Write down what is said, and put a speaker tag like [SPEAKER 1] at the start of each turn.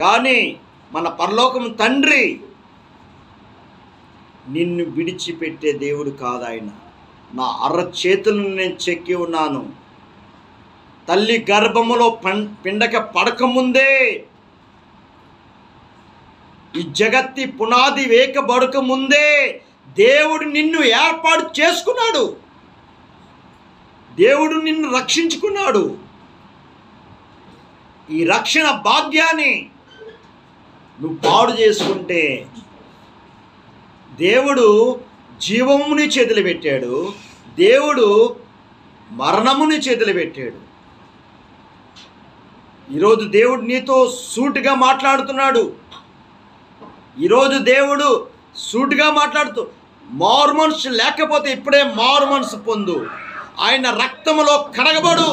[SPEAKER 1] కానీ మన పరలోకం తండ్రి నిన్ను విడిచిపెట్టే దేవుడు కాదు. ఆయన నా అరచేతులను నేను చెక్కి ఉన్నాను. తల్లి గర్భములో పిండక పడకముందే, ఈ జగత్తి పునాది వేయబడక ముందే దేవుడు నిన్ను ఏర్పాటు చేసుకున్నాడు. దేవుడు నిన్ను రక్షించుకున్నాడు. ఈ రక్షణ భాగ్యాన్ని నువ్వు పాడు చేసుకుంటే దేవుడు జీవముని చేతులు పెట్టాడు, దేవుడు మరణముని చేతులు పెట్టాడు. ఈరోజు దేవుడు నీతో సూటిగా మాట్లాడుతున్నాడు. ఈరోజు దేవుడు సూటిగా మాట్లాడుతూ, మారు మనసు లేకపోతే ఇప్పుడే మారు మనసు పొందు, ఆయన రక్తములో కడగబడు.